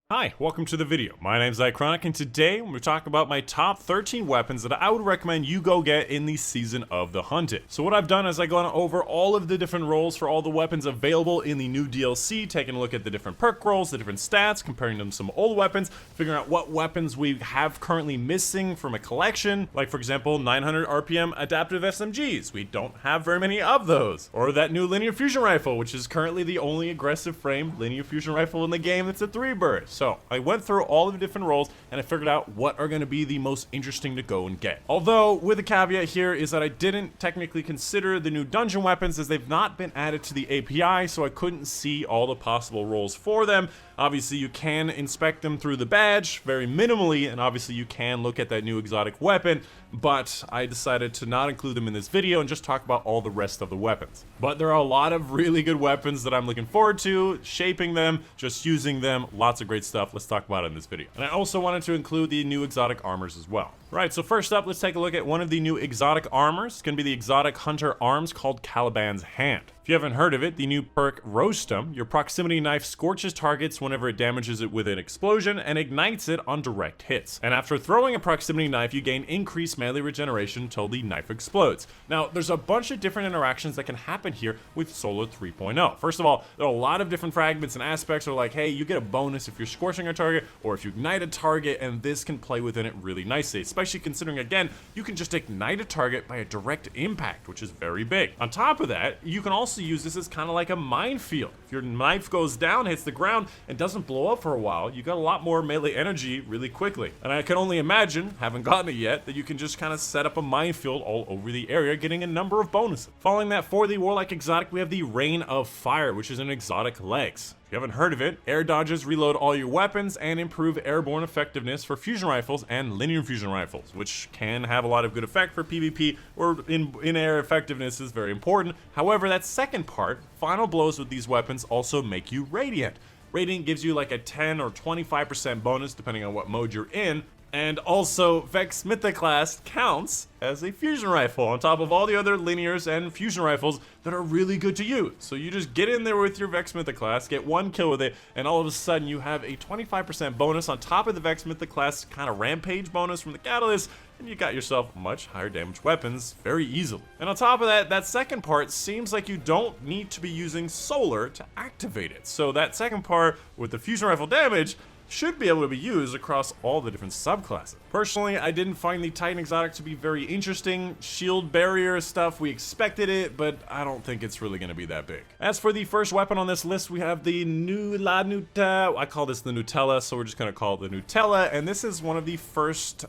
Hi, welcome to the video. My name's Dychronic, and today we're talking about my top 13 weapons that I would recommend you go get in the Season of the Hunted. So what I've done is I've gone over all of the different roles for all the weapons available in the new DLC, taking a look at the different perk rolls, the different stats, comparing them to some old weapons, figuring out what weapons we have currently missing from a collection, like for example 900 RPM adaptive SMGs. We don't have very many of those. Or that new linear fusion rifle, which is currently the only aggressive frame linear fusion rifle in the game that's a 3-burst. So I went through all of the different roles and I figured out what are going to be the most interesting to go and get. Although with a caveat here is that I didn't technically consider the new dungeon weapons as they've not been added to the API, so I couldn't see all the possible roles for them. Obviously you can inspect them through the badge very minimally, and obviously you can look at that new exotic weapon, but I decided to not include them in this video and just talk about all the rest of the weapons. But there are a lot of really good weapons that I'm looking forward to, shaping them, just using them, lots of great stuff. Let's talk about it in this video. And I also wanted to include the new exotic armors as well. Right, so first up, let's take a look at one of the new exotic armors. It's going to be the exotic hunter arms called Calibans Hand. If you haven't heard of it, the new perk Roast 'em, your proximity knife scorches targets whenever it damages it with an explosion and ignites it on direct hits. And after throwing a proximity knife, you gain increased melee regeneration until the knife explodes. Now, there's a bunch of different interactions that can happen here with Solar 3.0. First of all, there are a lot of different fragments and aspects that are like, hey, you get a bonus if you're scorching a target or if you ignite a target, and this can play within it really nicely, especially considering, again, you can just ignite a target by a direct impact, which is very big. On top of that, you can also use this as kind of like a minefield. If your knife goes down, hits the ground, and doesn't blow up for a while, you got a lot more melee energy really quickly. And I can only imagine, haven't gotten it yet, that you can just kind of set up a minefield all over the area, getting a number of bonuses. Following that, for the Warlike exotic, we have the Rain of Fire, which is an exotic legs. If you haven't heard of it, air dodges reload all your weapons and improve airborne effectiveness for fusion rifles and linear fusion rifles, which can have a lot of good effect for PvP, or in-air effectiveness is very important. However, that second part, final blows with these weapons also make you radiant. Radiant gives you like a 10 or 25% bonus depending on what mode you're in. And also, Vex Mythoclast counts as a fusion rifle on top of all the other linears and fusion rifles that are really good to use. So you just get in there with your Vex Mythoclast, get one kill with it, and all of a sudden you have a 25% bonus on top of the Vex Mythoclast kind of rampage bonus from the Callus, and you got yourself much higher damage weapons very easily. And on top of that, that second part seems like you don't need to be using solar to activate it. So that second part with the fusion rifle damage should be able to be used across all the different subclasses. Personally, I didn't find the Titan exotic to be very interesting. Shield barrier stuff, we expected it, but I don't think it's really going to be that big. As for the first weapon on this list, we have the Nuta. I call this the Nutella, so we're just going to call it the Nutella, and this is one of the first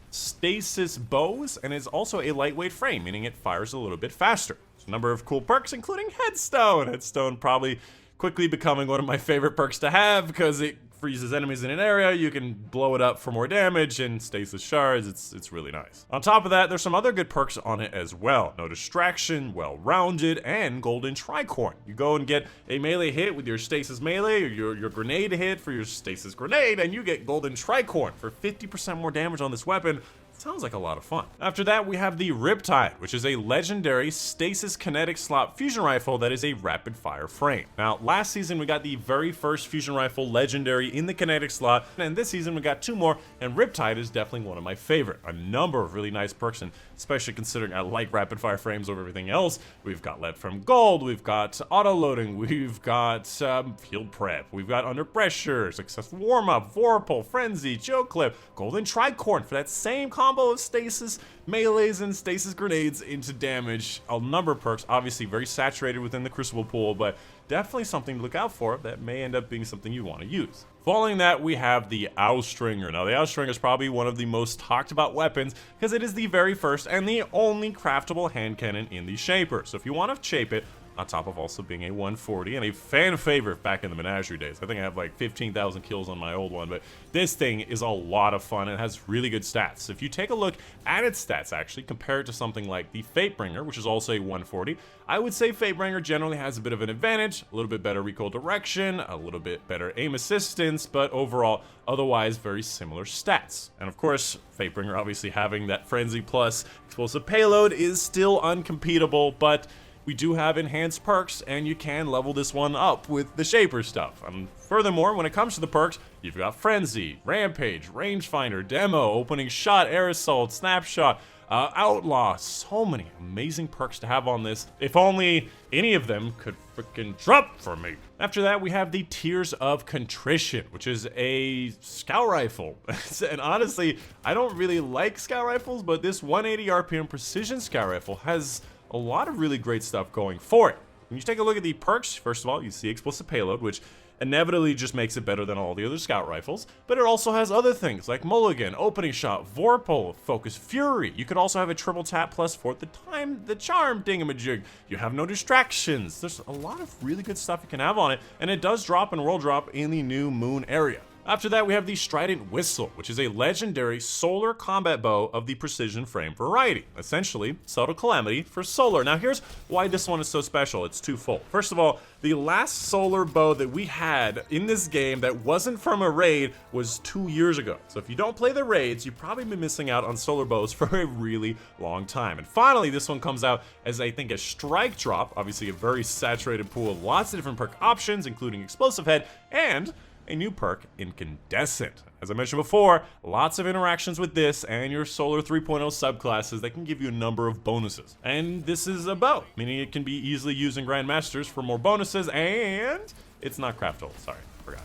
stasis bows, and is also a lightweight frame, meaning it fires a little bit faster. There's a number of cool perks, including Headstone. Headstone probably quickly becoming one of my favorite perks to have because it freezes enemies in an area, you can blow it up for more damage, and stasis shards, it's really nice. On top of that, there's some other good perks on it as well. No distraction, well-rounded, and golden tricorn. You go and get a melee hit with your stasis melee, or your grenade hit for your stasis grenade, and you get golden tricorn for 50% more damage on this weapon. Sounds like a lot of fun. After that, we have the Riptide, which is a legendary stasis kinetic slot fusion rifle that is a rapid fire frame. Now, last season we got the very first fusion rifle legendary in the kinetic slot, and this season we got 2 more, and Riptide is definitely one of my favorite. A number of really nice perks, and especially considering I like rapid fire frames over everything else. We've got lead from gold, we've got auto loading, we've got field prep, we've got under pressure, successful warm up, vorpal, frenzy, chill clip, golden tricorn for that same combo of stasis melees and stasis grenades into damage. A number of perks, obviously very saturated within the Crucible pool, but definitely something to look out for that may end up being something you want to use. Following that, we have the Outstringer. Now, the Outstringer is probably one of the most talked about weapons because it is the very first and the only craftable hand cannon in the Shaper. So if you want to shape it, on top of also being a 140 and a fan favorite back in the Menagerie days. I think I have like 15,000 kills on my old one, but this thing is a lot of fun and has really good stats. So if you take a look at its stats, actually, compare it to something like the Fatebringer, which is also a 140, I would say Fatebringer generally has a bit of an advantage, a little bit better recoil direction, a little bit better aim assistance, but overall, otherwise very similar stats. And of course, Fatebringer obviously having that Frenzy plus explosive payload is still uncompetable, but we do have enhanced perks, and you can level this one up with the Shaper stuff. Furthermore, when it comes to the perks, you've got Frenzy, Rampage, Rangefinder, Demo, Opening Shot, Air Assault, Snapshot, Outlaw. So many amazing perks to have on this. If only any of them could freaking drop for me. After that, we have the Tears of Contrition, which is a scout rifle. And honestly, I don't really like scout rifles, but this 180 RPM precision scout rifle has a lot of really great stuff going for it. When you take a look at the perks, first of all, you see Explosive Payload, which inevitably just makes it better than all the other scout rifles, but it also has other things like Mulligan, Opening Shot, Vorpal, Focus Fury. You could also have a triple tap plus fourth the charm dingamajig. You have no distractions. There's a lot of really good stuff you can have on it, and it does drop and roll drop in the new moon area. After that, we have the Strident Whistle, which is a legendary solar combat bow of the precision frame variety. Essentially, Subtle Calamity for solar. Now here's why this one is so special. It's twofold. First of all, the last solar bow that we had in this game that wasn't from a raid was 2 years ago. So if you don't play the raids, you've probably been missing out on solar bows for a really long time. And finally, this one comes out as, I think, a strike drop. Obviously a very saturated pool of lots of different perk options, including Explosive Head and a new perk, Incandescent. As I mentioned before, lots of interactions with this and your Solar 3.0 subclasses that can give you a number of bonuses. And this is a bow, meaning it can be easily used in Grandmasters for more bonuses, and it's not craftable. Sorry, forgot.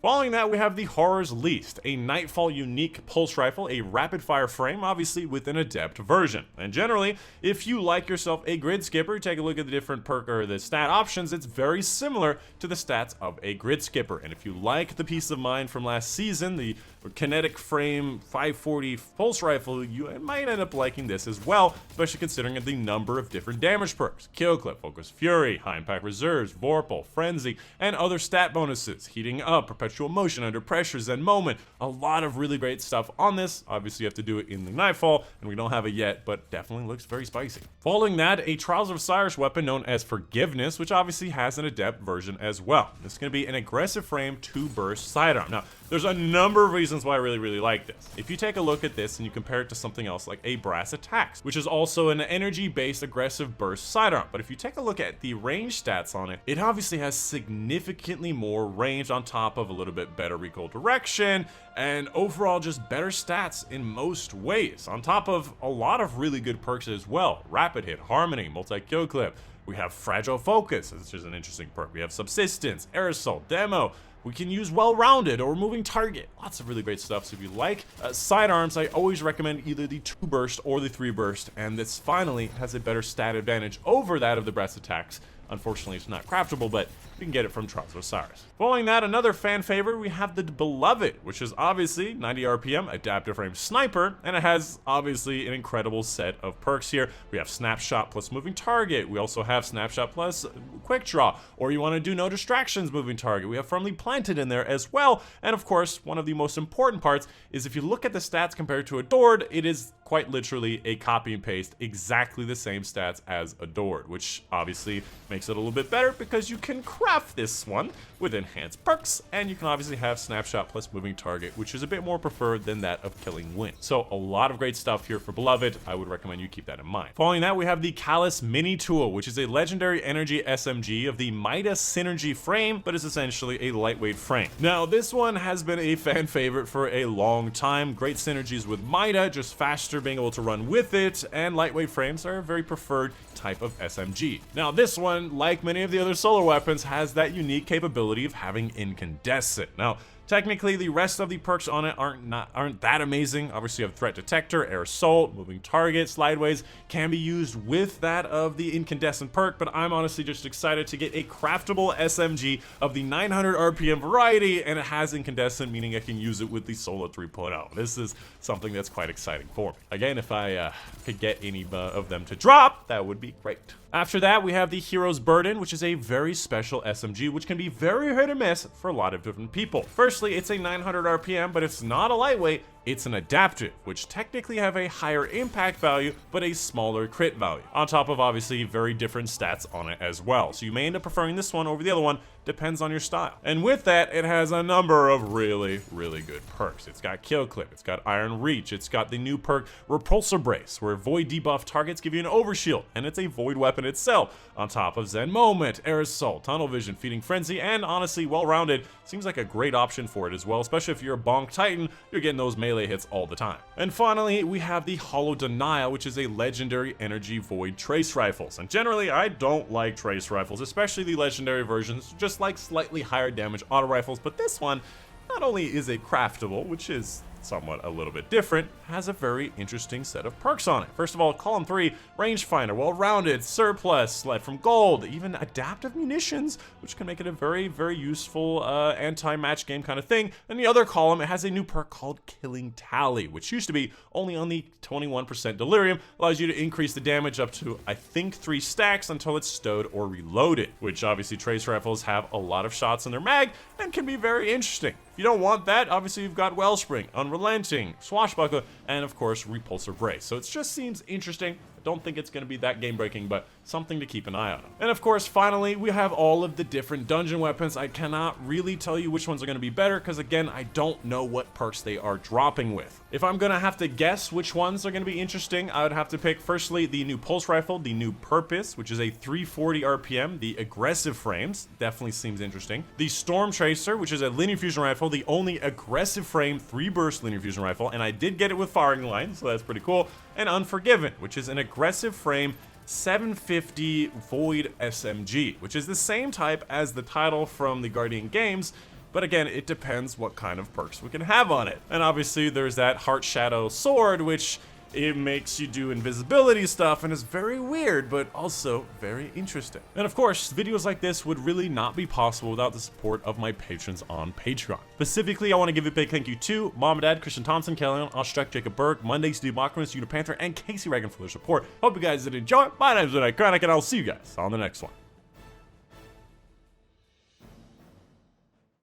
Following that, we have the Horror's Least, a Nightfall unique pulse rifle, a rapid-fire frame, obviously with an adept version. And generally, if you like yourself a grid skipper, take a look at the different perk or the stat options, it's very similar to the stats of a grid skipper. And if you like the Peace of Mind from last season, the kinetic frame 540 pulse rifle, you might end up liking this as well, especially considering the number of different damage perks: Kill Clip, Focus Fury, High Impact Reserves, Vorpal, Frenzy, and other stat bonuses: Heating Up, Perpetual Motion, Under Pressure, Zen Moment. A lot of really great stuff on this. Obviously you have to do it in the Nightfall, and we don't have it yet, but definitely looks very spicy. Following that, a Trials of Osiris weapon known as Forgiveness, which obviously has an adept version as well. This is going to be an aggressive frame 2-burst sidearm. Now, there's a number of reasons why I really like this. If you take a look at this and you compare it to something else like a Brass Attacks, which is also an energy-based aggressive burst sidearm, but if you take a look at the range stats on it, it obviously has significantly more range on top of a little bit better recoil direction and overall just better stats in most ways, on top of a lot of really good perks as well: Rapid Hit, Harmony, Multi-Kill Clip. We have Fragile Focus, which is an interesting perk. We have Subsistence, Air Assault, Demo. We can use Well-Rounded or Moving Target. Lots of really great stuff. So if you like sidearms, I always recommend either the 2-burst or the 3-burst. And this finally has a better stat advantage over that of the Brass Attacks. Unfortunately, it's not craftable, but you can get it from Trials of Osiris. Following that, another fan favorite, we have the Beloved, which is obviously 90 RPM, adaptive frame sniper, and it has obviously an incredible set of perks here. We have Snapshot plus Moving Target. We also have Snapshot plus Quick Draw, or you want to do No Distractions Moving Target. We have Firmly Planted in there as well. And of course, one of the most important parts is if you look at the stats compared to Adored, it is quite literally a copy and paste, exactly the same stats as Adored, which obviously makes it a little bit better because you can craft this one with enhanced perks, and you can obviously have Snapshot plus Moving Target, which is a bit more preferred than that of Killing Wind. So a lot of great stuff here for Beloved. I would recommend you keep that in mind. Following that, we have the Callus Mini Tool, which is a legendary energy SMG of the Mida Synergy frame, but is essentially a lightweight frame. Now, this one has been a fan favorite for a long time. Great synergies with Mida, just faster being able to run with it, and lightweight frames are a very preferred type of SMG. Now, this one, like many of the other solar weapons, has that unique capability of having incandescent. Now, technically, the rest of the perks on it aren't that amazing. Obviously, you have Threat Detector, Air Assault, Moving Target, Slideways can be used with that of the Incandescent perk, but I'm honestly just excited to get a craftable SMG of the 900 RPM variety, and it has Incandescent, meaning I can use it with the Solar 3.0. This is something that's quite exciting for me. Again, if I could get any of them to drop, that would be great. After that, we have the Hero's Burden, which is a very special SMG, which can be very hit or miss for a lot of different people. Firstly, it's a 900 RPM, but it's not a lightweight, it's an adaptive, which technically have a higher impact value, but a smaller crit value, on top of obviously very different stats on it as well. So you may end up preferring this one over the other one, depends on your style. And with that, it has a number of really good perks. It's got Kill Clip, it's got Iron Reach, it's got the new perk Repulsor Brace, where void debuff targets give you an overshield, and it's a void weapon itself, on top of Zen Moment, Air Assault, Tunnel Vision, Feeding Frenzy, and honestly, well-rounded. Seems like a great option for it as well, especially if you're a Bonk Titan, you're getting those melee hits all the time. And finally, we have the Hollow Denial, which is a legendary energy void trace rifles. And generally, I don't like trace rifles, especially the legendary versions, just like slightly higher damage auto rifles, but this one, not only is it craftable, which is somewhat a little bit different, has a very interesting set of perks on it. First of all, column 3, rangefinder, well-rounded, surplus, sled from gold, even adaptive munitions, which can make it a very useful anti-match game kind of thing. And the other column, it has a new perk called Killing Tally, which used to be only on the 21% delirium, allows you to increase the damage up to, I think, 3 stacks until it's stowed or reloaded, which obviously trace rifles have a lot of shots in their mag and can be very interesting. If you don't want that, obviously you've got Wellspring, Unrelenting, Swashbuckler, and of course Repulsor Brace. So it just seems interesting. I don't think it's going to be that game breaking, but something to keep an eye on. And of course, finally, we have all of the different dungeon weapons. I cannot really tell you which ones are going to be better, because again, I don't know what perks they are dropping with. If I'm going to have to guess which ones are going to be interesting, I would have to pick firstly the new Pulse Rifle, the new Purpose, which is a 340 RPM, the aggressive frames, definitely seems interesting. The Storm Tracer, which is a linear fusion rifle, the only aggressive frame 3-burst linear fusion rifle, and I did get it with firing line, so that's pretty cool. And Unforgiven, which is an aggressive frame 750 Void SMG, which is the same type as the title from the Guardian games, but again, it depends what kind of perks we can have on it. And obviously there's that Heart Shadow Sword, which it makes you do invisibility stuff and is very weird, but also very interesting. And of course, videos like this would really not be possible without the support of my patrons on Patreon. Specifically, I want to give a big thank you to Mom and Dad, Christian Thompson, Kellyanne, Ostrek, Jacob Berg, Monday, Steve Mockman, Unipanther, and Casey Reagan for their support. Hope you guys did enjoy. My name's Dychronic, and I'll see you guys on the next one.